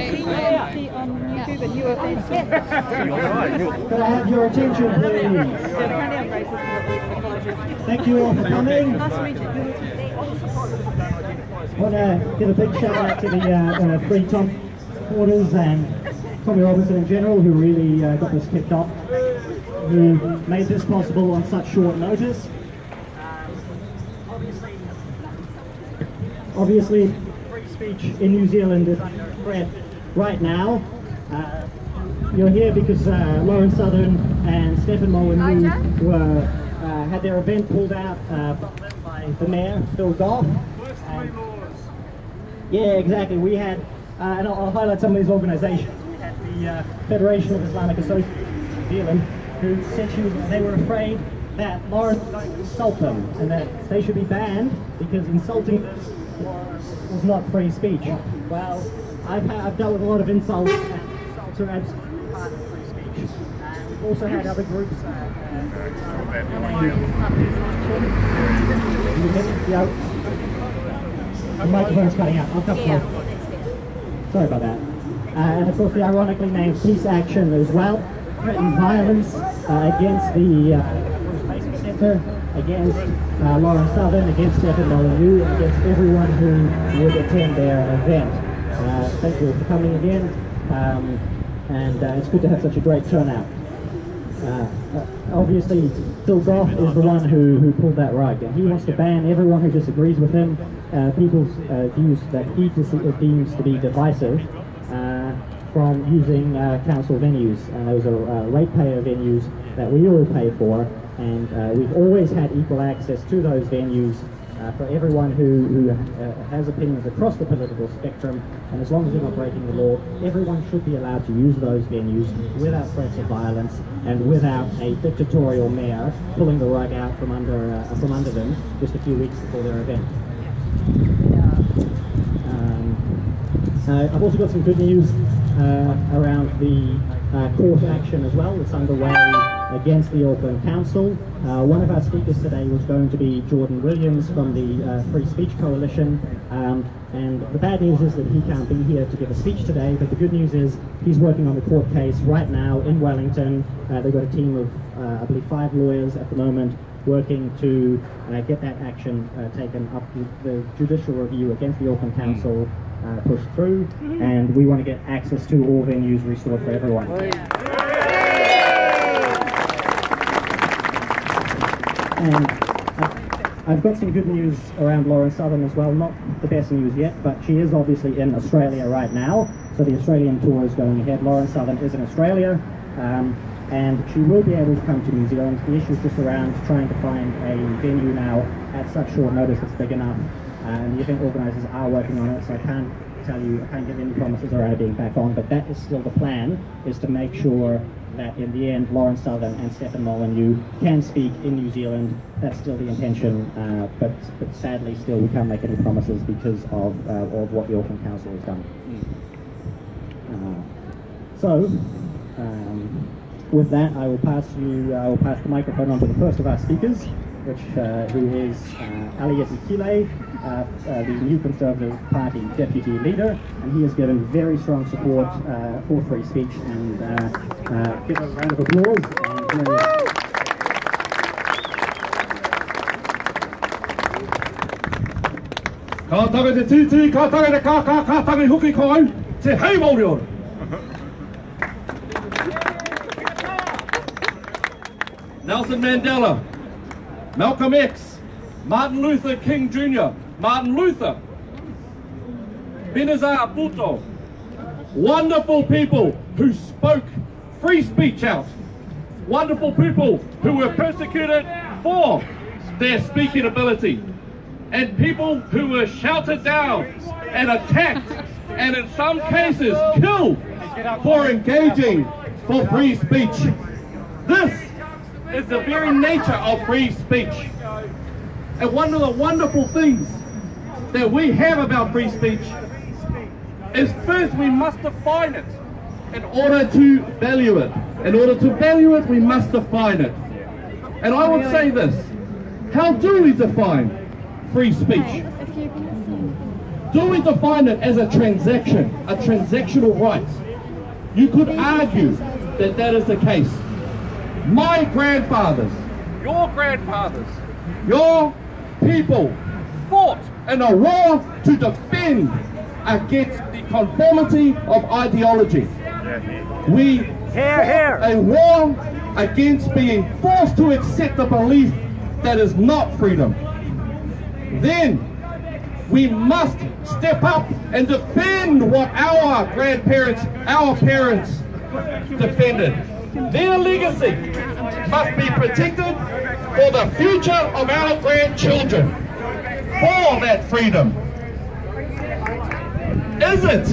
Could I have your attention, please? Thank you all for coming. I want to give a big shout out to the three top supporters and Tommy Robinson in general, who really got this kicked off, who made this possible on such short notice. Obviously, free speech in New Zealand is under threat right now. You're here because Lauren Southern and Stephen Molyneux had their event pulled out by the mayor, Phil Goff. Yeah, exactly. We had, and I'll highlight some of these organisations. We had the Federation of Islamic Associates in New Zealand, who said they were afraid that Lauren was going to insult them and that they should be banned because insulting them was not free speech. Well, I've dealt with a lot of insults, and insults are absolutely part of free speech. We've also had other groups. The microphone's cutting out. I'll cut Sorry about that. And of course, the ironically named Peace Action as well threatened violence against the Basic Centre, against Lauren Southern, against Stephen Molyneux, and against everyone who would attend their event. Thank you for coming again, and it's good to have such a great turnout. Obviously, Phil Goff is the one who pulled that rug, and he wants to ban everyone who disagrees with him, people's views that he deems to be divisive, from using council venues. Those are ratepayer venues that we all pay for, and we've always had equal access to those venues for everyone who has opinions across the political spectrum, and as long as they're not breaking the law, everyone should be allowed to use those venues without threats of violence and without a dictatorial mayor pulling the rug out from under them just a few weeks before their event. I've also got some good news around the court action as well that's underway against the Auckland Council. One of our speakers today was going to be Jordan Williams from the Free Speech Coalition, and the bad news is that he can't be here to give a speech today, but the good news is he's working on the court case right now in Wellington. They've got a team of, I believe, 5 lawyers at the moment working to get that action taken up to the judicial review against the Auckland Council pushed through, and we want to get access to all venues restored for everyone. And I've got some good news around Lauren Southern as well. Not the best news yet, but she is obviously in Australia right now, so the Australian tour is going ahead. Lauren Southern is in Australia, and she will be able to come to New Zealand. The issue is just around trying to find a venue now at such short notice that's big enough, and the event organisers are working on it, so I can't give any promises around it being back on, but that is still the plan, is to make sure that in the end Lauren Southern and Stephen Molyneux can speak in New Zealand. That's still the intention, but sadly still we can't make any promises because of what the Auckland Council has done. With that, I will pass the microphone on to the first of our speakers, who is Elliot Ikile, the New Conservative Party Deputy Leader, and he has given very strong support for free speech, and give a round of applause. And ka taka te titi, ka taka te ka taka I huki ko au, te hei mauri ora. Nelson Mandela, Malcolm X, Martin Luther King Jr., Martin Luther, Benazir Bhutto, wonderful people who spoke free speech out, wonderful people who were persecuted for their speaking ability, and people who were shouted down and attacked and in some cases killed for engaging for free speech. This is the very nature of free speech. And one of the wonderful things that we have about free speech is first we must define it in order to value it. In order to value it, we must define it. And I would say this, how do we define free speech? Do we define it as a transaction, a transactional right? You could argue that that is the case. My grandfathers, your people fought in a war to defend against the conformity of ideology. We fought a war against being forced to accept a belief that is not freedom. Then we must step up and defend what our grandparents, our parents defended. Their legacy must be protected for the future of our grandchildren, for that freedom. Is it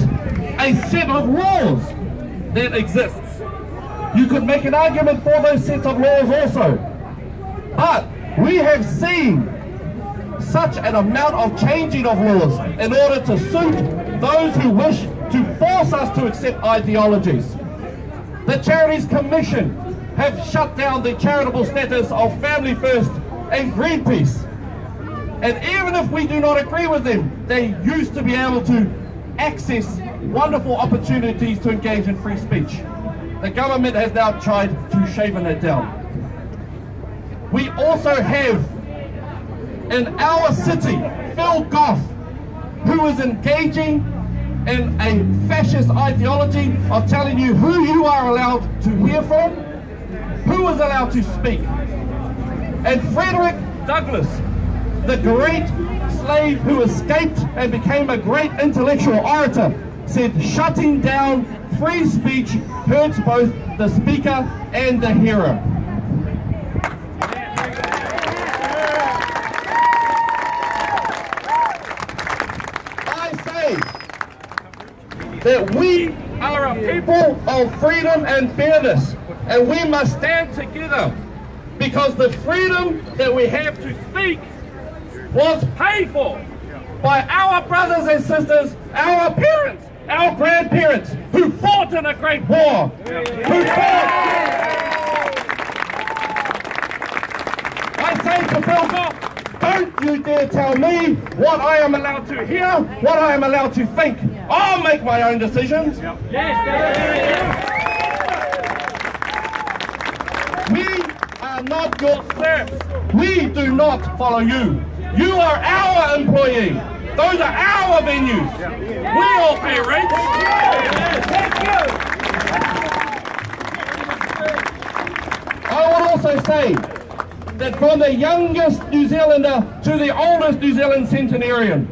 a set of laws that exists? You could make an argument for those sets of laws also. But we have seen such an amount of changing of laws in order to suit those who wish to force us to accept ideologies. The Charities Commission have shut down the charitable status of Family First and Greenpeace. And even if we do not agree with them, they used to be able to access wonderful opportunities to engage in free speech. The government has now tried to shave it down. We also have in our city Phil Goff, who is engaging in a fascist ideology of telling you who you are allowed to hear from, who is allowed to speak. And Frederick Douglass, the great slave who escaped and became a great intellectual orator, said shutting down free speech hurts both the speaker and the hearer. I say that we are a people of freedom and fairness, and we must stand together because the freedom that we have to speak was paid for by our brothers and sisters, our parents, our grandparents, who fought in a great war, I say to Phil Goff, don't you dare tell me what I am allowed to hear, what I am allowed to think. I'll make my own decisions. We are not your serfs. We do not follow you. You are our employee. Those are our venues. We all pay rates. I would also say that from the youngest New Zealander to the oldest New Zealand centenarian,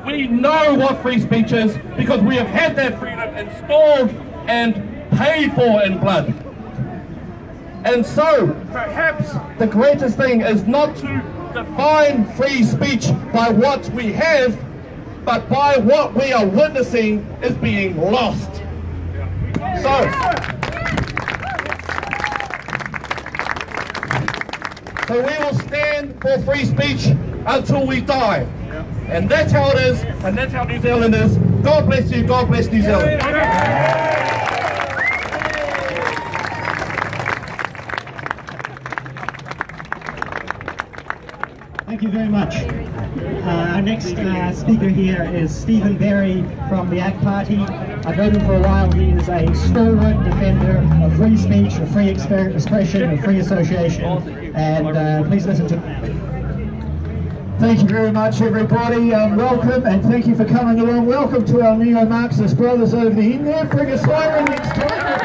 we know what free speech is because we have had that freedom installed and paid for in blood. And so, perhaps the greatest thing is not to define free speech by what we have, but by what we are witnessing is being lost. So we will stand for free speech until we die. And that's how it is, and that's how New Zealand is. God bless you, God bless New Zealand. Thank you very much. Our next speaker here is Stephen Berry from the ACT Party. I've known him for a while. He is a stalwart defender of free speech, of free expression, of free association. And please listen to him. Thank you very much, everybody. Welcome, and thank you for coming along. Welcome to our neo-Marxist brothers over the end there. Bring a siren next time.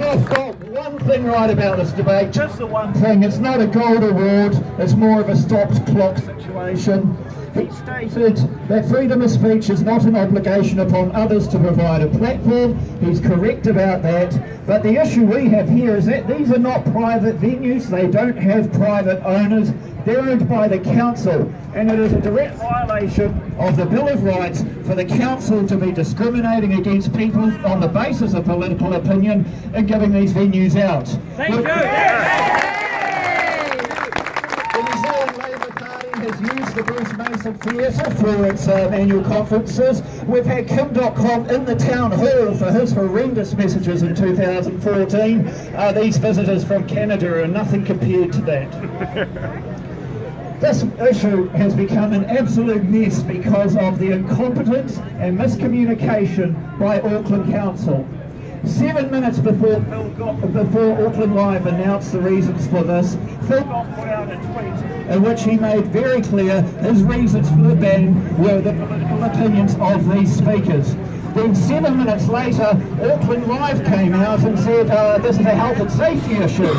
I've got one thing right about this debate, just the one thing. It's not a gold award, it's more of a stopped clock situation. He stated that freedom of speech is not an obligation upon others to provide a platform. He's correct about that. But the issue we have here is that these are not private venues. They don't have private owners. They're owned by the council. And it is a direct violation of the Bill of Rights for the council to be discriminating against people on the basis of political opinion and giving these venues out. Thank you. The New Zealand Labour Party has used the Bruce Mason Theatre for its annual conferences. We've had Kim.com in the town hall for his horrendous messages in 2014. These visitors from Canada are nothing compared to that. This issue has become an absolute mess because of the incompetence and miscommunication by Auckland Council. 7 minutes before Auckland Live announced the reasons for this, Phil Goff put out a tweet in which he made very clear his reasons for the ban were the political opinions of these speakers. Then 7 minutes later, Auckland Live came out and said this is a health and safety issue.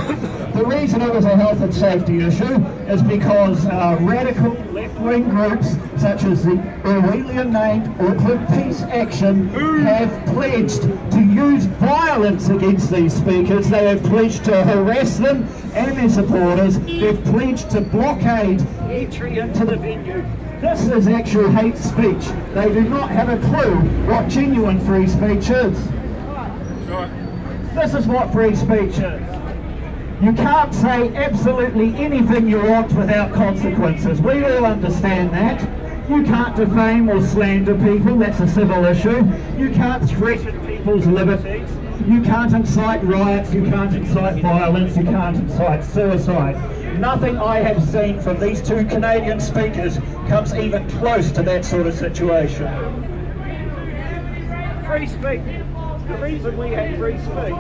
The reason it was a health and safety issue is because radical left-wing groups such as the Orwellian-named Auckland Peace Action have pledged to use violence against these speakers. They have pledged to harass them and their supporters. They've pledged to blockade entry into the venue. This is actual hate speech. They do not have a clue what genuine free speech is. This is what free speech is. You can't say absolutely anything you want without consequences. We all understand that. You can't defame or slander people, that's a civil issue. You can't threaten people's liberties. You can't incite riots, you can't incite violence, you can't incite suicide. Nothing I have seen from these two Canadian speakers comes even close to that sort of situation. Free speech. The reason we have free speech.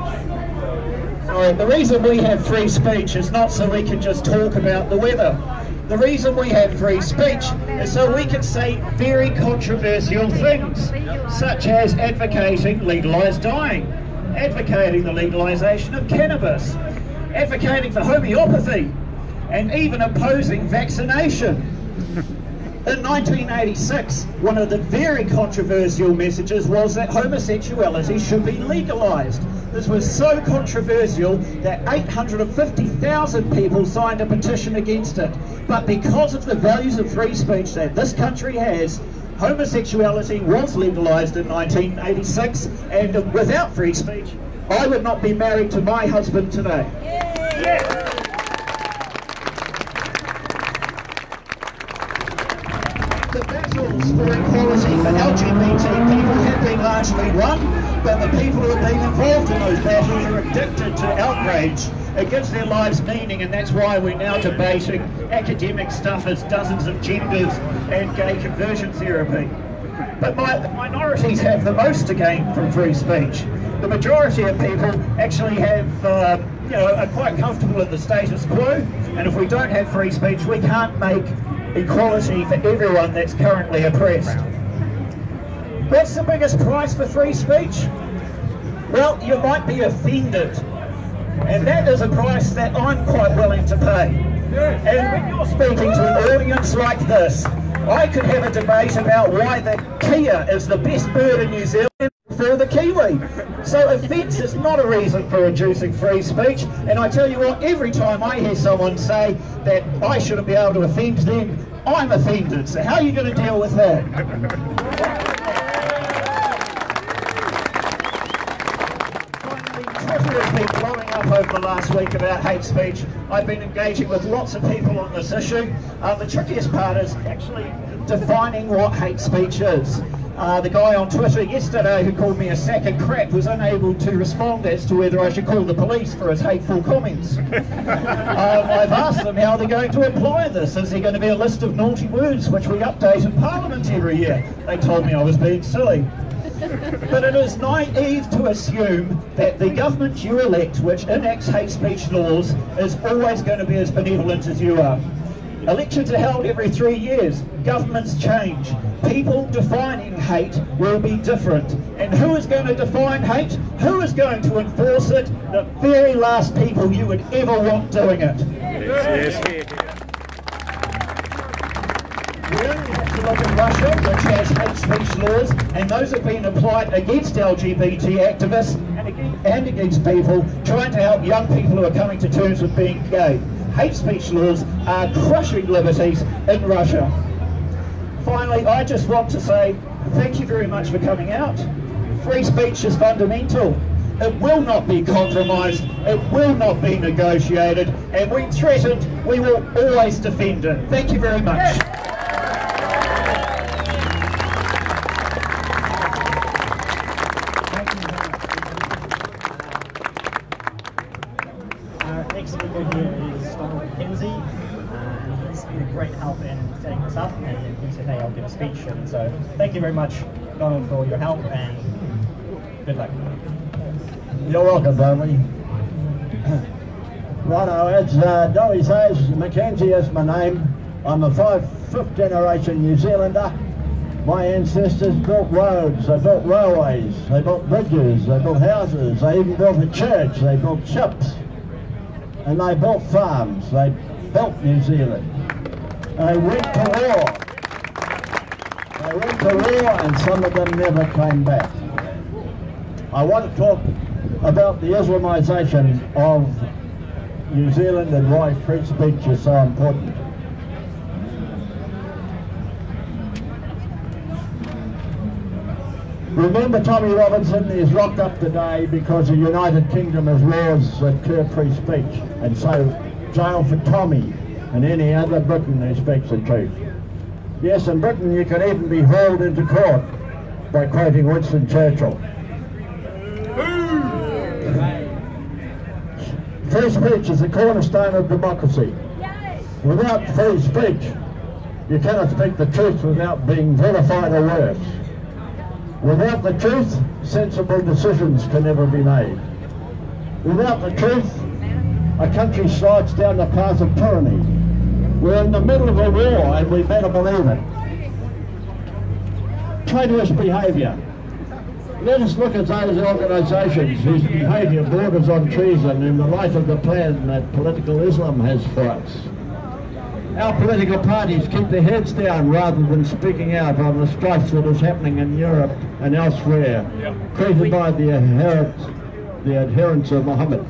Sorry, the reason we have free speech is not so we can just talk about the weather. The reason we have free speech is so we can say very controversial things, such as advocating legalised dying, advocating the legalisation of cannabis, advocating for homeopathy, and even opposing vaccination. In 1986, one of the very controversial messages was that homosexuality should be legalised. This was so controversial that 850,000 people signed a petition against it. But because of the values of free speech that this country has, homosexuality was legalised in 1986, and without free speech, I would not be married to my husband today. Yeah. The battles for equality for LGBT people have been largely won, but the people who have been involved in those battles are addicted to outrage. It gives their lives meaning, and that's why we're now debating academic stuff as dozens of genders and gay conversion therapy. But the minorities have the most to gain from free speech. The majority of people actually have, are quite comfortable in the status quo, and if we don't have free speech, we can't make equality for everyone that's currently oppressed. What's the biggest price for free speech? Well, you might be offended, and that is a price that I'm quite willing to pay. And when you're speaking to an audience like this, I could have a debate about why the Kia is the best bird in New Zealand for the Kiwi. So offence is not a reason for reducing free speech, and I tell you what, every time I hear someone say that I shouldn't be able to offend them, I'm offended. So how are you going to deal with that? Twitter has been blowing up over the last week about hate speech. I've been engaging with lots of people on this issue. The trickiest part is actually defining what hate speech is. The guy on Twitter yesterday who called me a sack of crap was unable to respond as to whether I should call the police for his hateful comments. I've asked them how they're going to apply this. Is there going to be a list of naughty words which we update in Parliament every year? They told me I was being silly. But it is naive to assume that the government you elect, which enacts hate speech laws, is always going to be as benevolent as you are. Elections are held every 3 years. Governments change. People defining hate will be different. And who is going to define hate? Who is going to enforce it? The very last people you would ever want doing it. Yes. We only have to look at Russia, which has hate speech laws, and those have been applied against LGBT activists and against people trying to help young people who are coming to terms with being gay. Hate speech laws are crushing liberties in Russia. Finally, I just want to say thank you very much for coming out. Free speech is fundamental. It will not be compromised, it will not be negotiated, and when threatened, we will always defend it. Thank you very much. Our next speaker here is Donald Mackenzie, and he's been a great speech. And so thank you very much, Donald, for all your help, and good luck. You're welcome, Burnley. Righto, as Dolly says, Mackenzie is my name. I'm a fifth generation New Zealander. My ancestors built roads, they built railways, they built bridges, they built houses, they even built a church, they built ships, and they built farms. They built New Zealand. They went to war. They went to war, and some of them never came back. I want to talk about the Islamisation of New Zealand and why free speech is so important. Remember, Tommy Robinson is locked up today because the United Kingdom has laws that curb free speech, and so jail for Tommy and any other Briton who speaks the truth. Yes, in Britain you can even be hauled into court by quoting Winston Churchill. Free speech is the cornerstone of democracy. Without free speech, you cannot speak the truth without being vilified or worse. Without the truth, sensible decisions can never be made. Without the truth, a country slides down the path of tyranny. We're in the middle of a war, and we better believe it. Traitorous behaviour. Let us look at those organisations whose behaviour borders on treason in the light of the plan that political Islam has for us. Our political parties keep their heads down rather than speaking out on the strife that is happening in Europe and elsewhere, created by the adherents of Muhammad.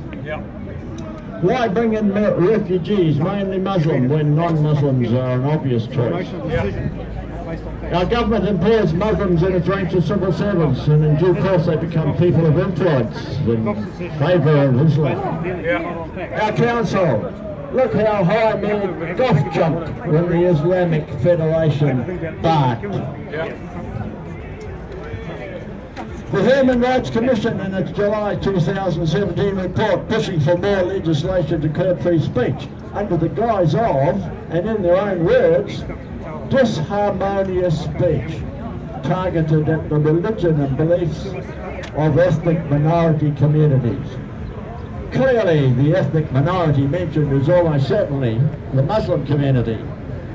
Why bring in refugees, mainly Muslim, when non-Muslims are an obvious choice? Our government employs Muslims in its ranks of civil servants, and in due course they become people of influence in favour of Islam. Our council, look how high men golf jumped when the Islamic Federation barked. The Human Rights Commission in its July 2017 report pushing for more legislation to curb free speech under the guise of, and in their own words, disharmonious speech targeted at the religion and beliefs of ethnic minority communities. Clearly, the ethnic minority mentioned is almost certainly the Muslim community,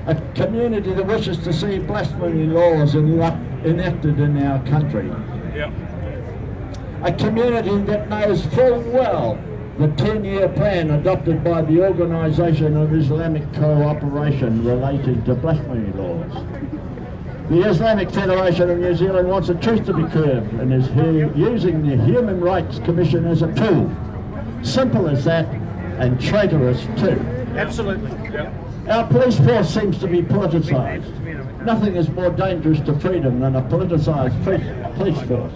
a community that wishes to see blasphemy laws enacted in our country. A community that knows full well the 10-year plan adopted by the Organisation of Islamic Cooperation relating to blasphemy laws. The Islamic Federation of New Zealand wants the truth to be curbed and is using the Human Rights Commission as a tool. Simple as that, and traitorous too. Absolutely. Our police force seems to be politicised. Nothing is more dangerous to freedom than a politicised police force.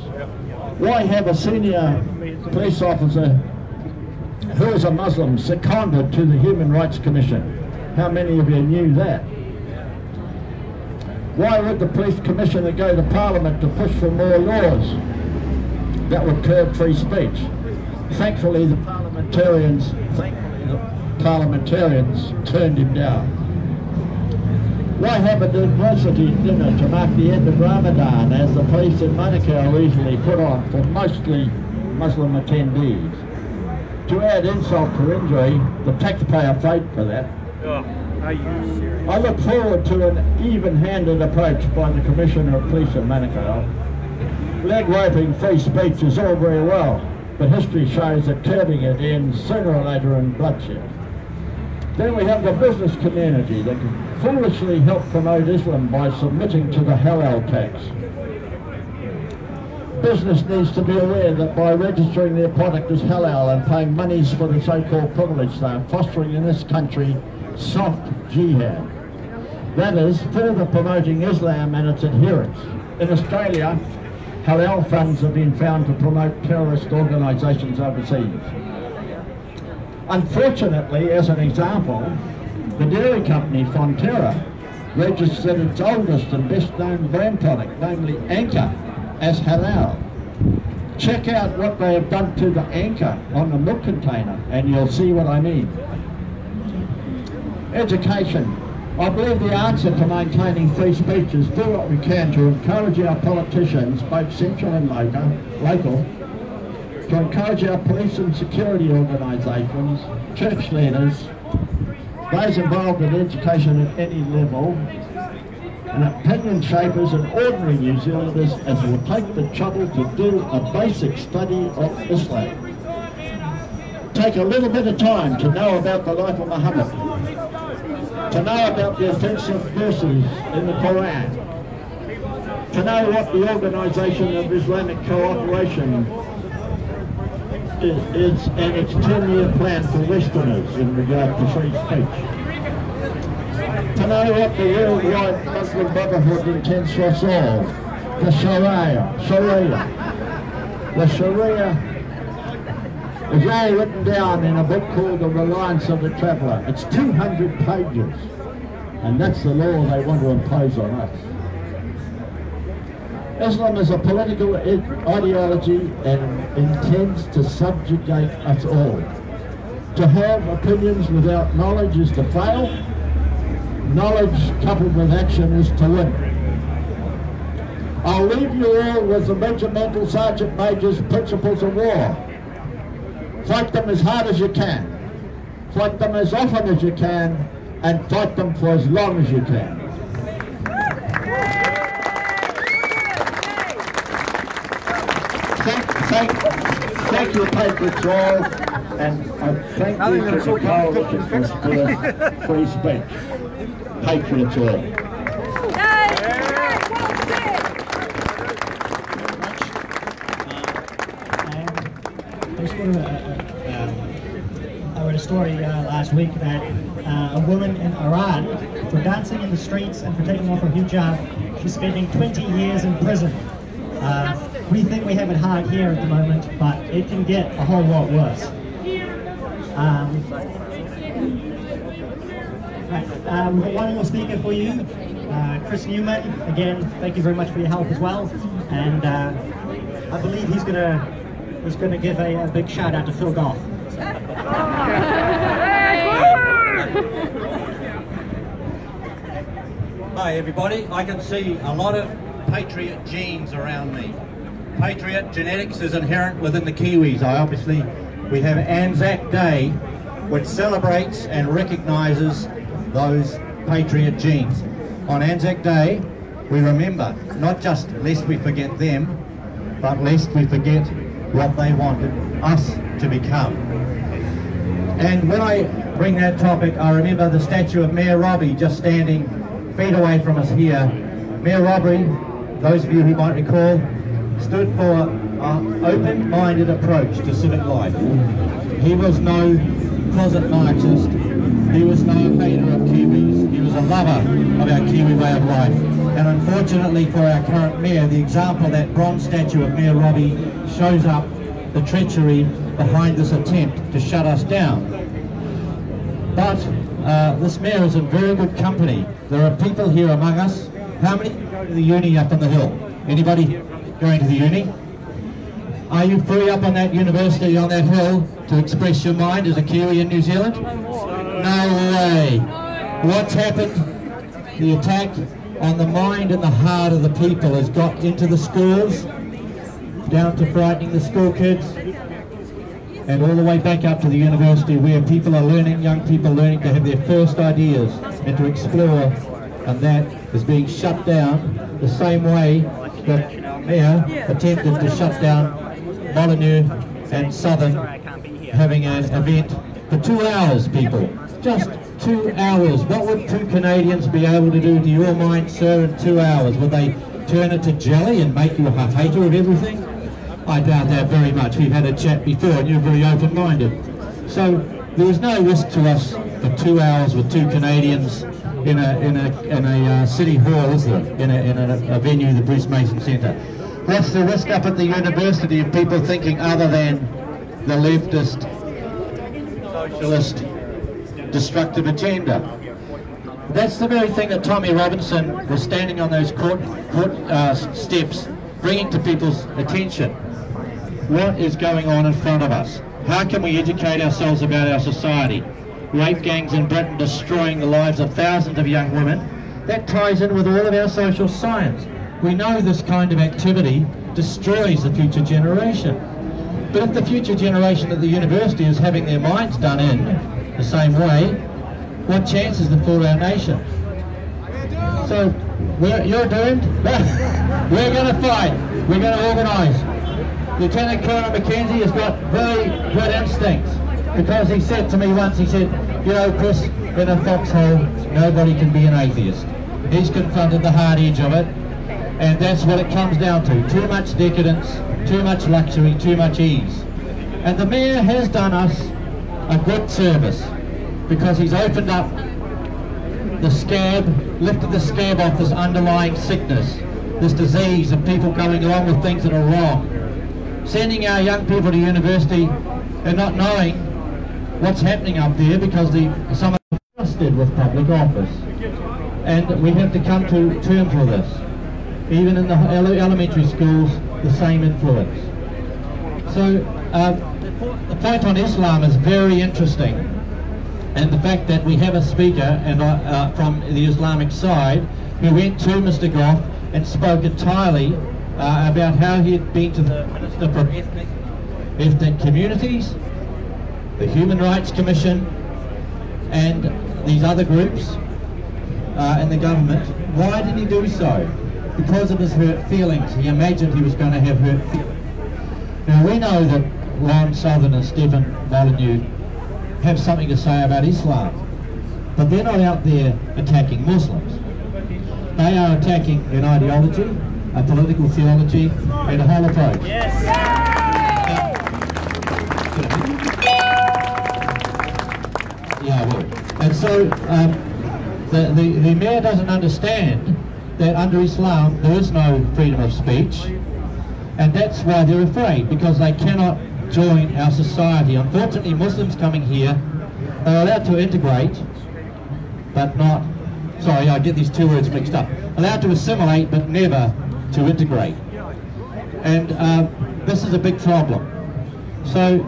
Why have a senior police officer who is a Muslim seconded to the Human Rights Commission? How many of you knew that? Why would the police commissioner go to Parliament to push for more laws that would curb free speech? Thankfully, the parliamentarians turned him down. Why have a diversity dinner to mark the end of Ramadan, as the police in Manukau usually put on for mostly Muslim attendees? To add insult to injury, the taxpayer paid for that. I look forward to an even-handed approach by the Commissioner of Police in Manukau. Leg roping free speech is all very well, but history shows that curbing it ends sooner or later in bloodshed. Then we have the business community that can foolishly help promote Islam by submitting to the halal tax. Business needs to be aware that by registering their product as halal and paying monies for the so-called privilege, they are fostering in this country soft jihad. That is, further promoting Islam and its adherents. In Australia, halal funds have been found to promote terrorist organisations overseas. Unfortunately, as an example, the dairy company Fonterra registered its oldest and best known brand product, namely Anchor, as halal. Check out what they have done to the anchor on the milk container and you'll see what I mean. Education. I believe the answer to maintaining free speech is do what we can to encourage our politicians, both central and local, to encourage our police and security organisations, church leaders, those involved in education at any level, and opinion shapers and ordinary New Zealanders as will take the trouble to do a basic study of Islam. Take a little bit of time to know about the life of Muhammad, to know about the offensive verses in the Quran, to know what the Organisation of Islamic Cooperation is and its 10-year plan for Westerners in regard to free speech. To know what the worldwide Muslim Brotherhood intends for us all, the Sharia. The Sharia is all written down in a book called The Reliance of the Traveller. It's 200 pages, and that's the law they want to impose on us. Islam is a political ideology and intends to subjugate us all. To have opinions without knowledge is to fail. Knowledge coupled with action is to win. I'll leave you all with the regimental sergeant major's principles of war. Fight them as hard as you can. Fight them as often as you can, and fight them for as long as you can. Thank you, patriots all, and I thank you to the coalition for free speech. Patriots all. I read a story last week that a woman in Iran, for dancing in the streets and for taking off her hijab, she's spending 20 years in prison. We think we have it hard here at the moment, but it can get a whole lot worse. We've got one more speaker for you, Chris Newman. Again, thank you very much for your help as well. And I believe he's going to give a big shout out to Phil Goff. Hi everybody, I can see a lot of patriot genes around me. Patriot genetics is inherent within the Kiwis. We have Anzac Day, which celebrates and recognises those patriot genes. On Anzac Day, we remember, not just lest we forget them, but lest we forget what they wanted us to become. And when I bring that topic, I remember the statue of Mayor Robbie just standing feet away from us here. Mayor Robbie, those of you who might recall, stood for an open-minded approach to civic life. He was no closet Marxist. He was no hater of Kiwis. He was a lover of our Kiwi way of life. And unfortunately for our current mayor, the example, that bronze statue of Mayor Robbie, shows up the treachery behind this attempt to shut us down. But this mayor is in very good company. There are people here among us. How many go to the uni up on the hill? Anybody going to the uni? Are you free up on that university, on that hill, to express your mind as a Kiwi in New Zealand? No way. What's happened? The attack on the mind and the heart of the people has got into the schools, down to frightening the school kids, and all the way back up to the university, where people are learning, young people learning to have their first ideas and to explore, and that is being shut down the same way that Mayor attempted to shut down Molyneux and Southern, having an event for 2 hours, people. Just 2 hours. What would two Canadians be able to do to your mind, sir, in 2 hours? Would they turn it to jelly and make you a hater of everything? I doubt that very much. We've had a chat before and you're very open-minded. So there is no risk to us for 2 hours with two Canadians in a city hall, is there? In a venue, the Bruce Mason Centre. What's the risk up at the university of people thinking other than the leftist, socialist, destructive agenda? That's the very thing that Tommy Robinson was standing on those court steps, bringing to people's attention. What is going on in front of us? How can we educate ourselves about our society? rape gangs in Britain destroying the lives of thousands of young women. That ties in with all of our social science. We know this kind of activity destroys the future generation. But if the future generation at the university is having their minds done in the same way, what chance is there for our nation? So, you're doomed. We're going to fight. We're going to organise. Lieutenant Colonel Mackenzie has got very good instincts, because he said to me once, he said, you know, Chris, in a foxhole, nobody can be an atheist. He's confronted the hard edge of it, and that's what it comes down to. Too much decadence, too much luxury, too much ease. And the Mayor has done us a good service, because he's opened up the scab, lifted the scab off this underlying sickness, this disease of people going along with things that are wrong. Sending our young people to university and not knowing what's happening up there, because some of them are trusted with public office. And we have to come to terms with this. Even in the elementary schools, the same influence. So the point on Islam is very interesting, and the fact that we have a speaker and from the Islamic side who went to Mr. Goff and spoke entirely about how he had been to the Minister for Ethnic Communities, the Human Rights Commission, and these other groups in the government. Why did he do so? Because of his hurt feelings. He imagined he was going to have hurt feelings. Now we know that Lauren Southern and Stephen Molyneux have something to say about Islam, but they're not out there attacking Muslims. They are attacking an ideology, a political theology, and a whole approach. Yes. Yeah, I will. And so the Mayor doesn't understand that under Islam there is no freedom of speech, and that's why they're afraid, because they cannot join our society. Unfortunately, Muslims coming here are allowed to integrate, but not, sorry, I get these two words mixed up, allowed to assimilate but never to integrate. And this is a big problem. So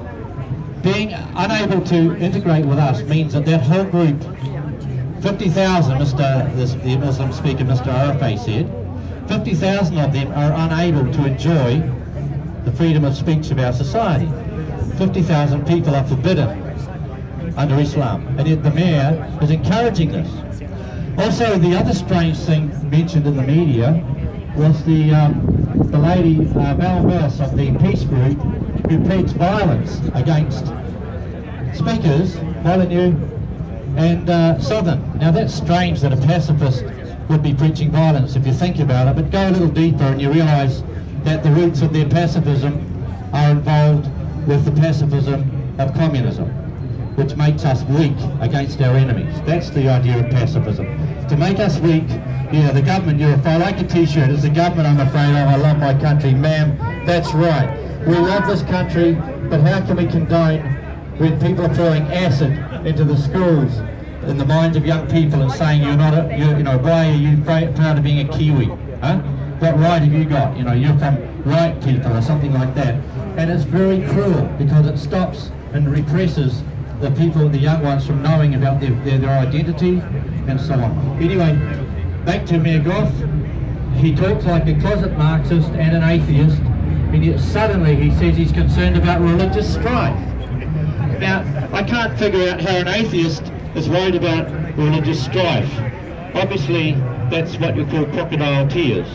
being unable to integrate with us means that that whole group, 50,000, the Muslim speaker, Mr. Arafat said, 50,000 of them are unable to enjoy the freedom of speech of our society. 50,000 people are forbidden under Islam, and yet the Mayor is encouraging this. Also, the other strange thing mentioned in the media was the lady Val Voss of the peace group who pleads violence against speakers, Molyneux and Southern. Now that's strange that a pacifist would be preaching violence if you think about it, but go a little deeper and you realise that the roots of their pacifism are involved with the pacifism of communism, which makes us weak against our enemies. That's the idea of pacifism. To make us weak, yeah, the government, if I like a t-shirt, it's the government I'm afraid of, I love my country. Ma'am, that's right. We love this country, but how can we condone when people are throwing acid into the schools, in the minds of young people, and saying you're not, why are you proud of being a Kiwi? Huh? What right have you got? You're from white people or something like that. And it's very cruel, because it stops and represses the people, the young ones, from knowing about their identity and so on. Anyway, back to Mayor Goff. He talks like a closet Marxist and an atheist, and yet suddenly he says he's concerned about religious strife. Now, I can't figure out how an atheist is worried about religious strife. Obviously, that's what you call crocodile tears.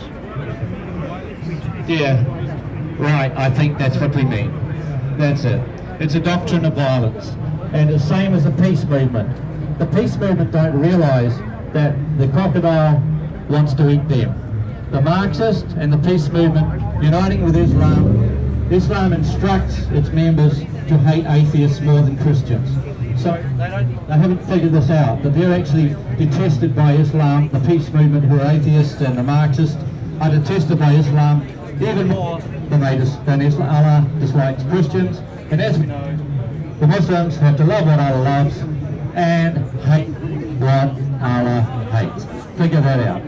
Yeah, right, I think that's what we mean. That's it. It's a doctrine of violence. And the same as the peace movement. The peace movement don't realise that the crocodile wants to eat them. The Marxist and the peace movement uniting with Islam, Islam instructs its members to hate atheists more than Christians. So they haven't figured this out, that they're actually detested by Islam. The peace movement, who are atheists, and the Marxists are detested by Islam even more than Allah dislikes Christians. And as we know, the Muslims have to love what Allah loves and hate what Allah hates. Figure that out.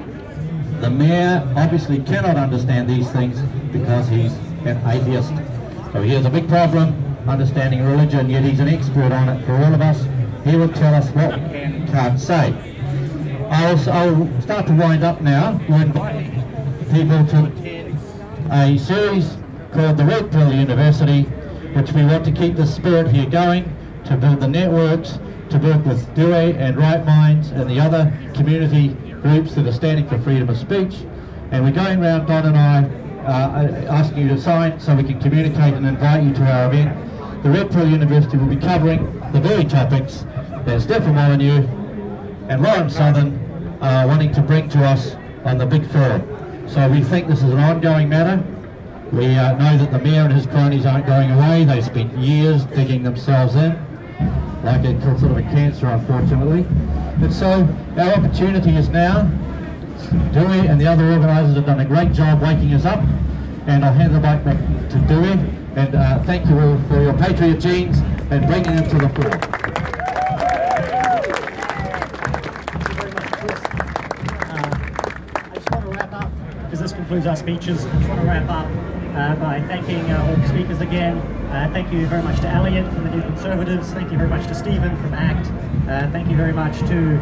The Mayor obviously cannot understand these things because he's an atheist. So he has a big problem understanding religion, yet he's an expert on it for all of us he will tell us what we can and can't say. I'll start to wind up now. We're inviting people to attend a series called the Red Pill University, which we want to keep the spirit here going, to build the networks, to work with DUE and Right Minds and the other community groups that are standing for freedom of speech. And we're going around, Don and I, asking you to sign so we can communicate and invite you to our event. The Red Pill University will be covering the very topics that Stefan Molyneux and Lauren Southern are wanting to bring to us on the big forum. So we think this is an ongoing matter. We know that the Mayor and his cronies aren't going away. They've spent years digging themselves in, like a sort of a cancer, unfortunately. And so our opportunity is now. Dewey and the other organisers have done a great job waking us up, and I'll hand the mic back to Dewey, and thank you all for your patriot genes and bringing them to the fore. I just want to wrap up, because this concludes our speeches. I just want to wrap up by thanking all the speakers again. Thank you very much to Elliot from the New Conservatives. Thank you very much to Stephen from ACT. Thank you very much to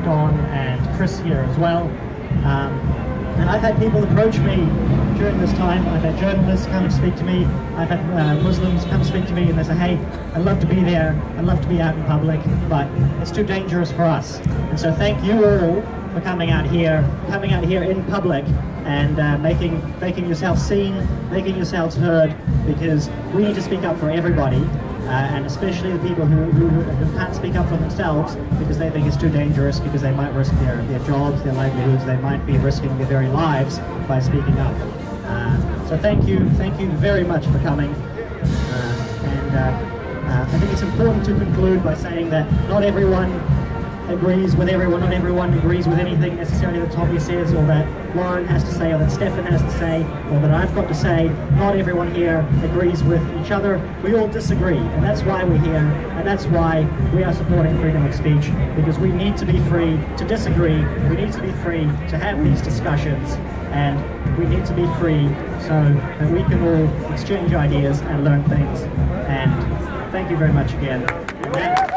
Don and Chris here as well. And I've had people approach me during this time. I've had journalists come and speak to me. I've had Muslims come speak to me, and they say, hey, I'd love to be there. I'd love to be out in public, but it's too dangerous for us. And so thank you all for coming out here in public and making yourselves seen, making yourselves heard, because we need to speak up for everybody. And especially the people who can't speak up for themselves because they think it's too dangerous, because they might risk their jobs, their livelihoods, they might be risking their very lives by speaking up. So thank you very much for coming. I think it's important to conclude by saying that not everyone agrees with everyone, not everyone agrees with anything necessarily that Tommy says, or that Lauren has to say, or that Stefan has to say, or that I've got to say. Not everyone here agrees with each other. We all disagree, and that's why we're here, and that's why we are supporting freedom of speech, because we need to be free to disagree, we need to be free to have these discussions, and we need to be free so that we can all exchange ideas and learn things. And thank you very much again. And that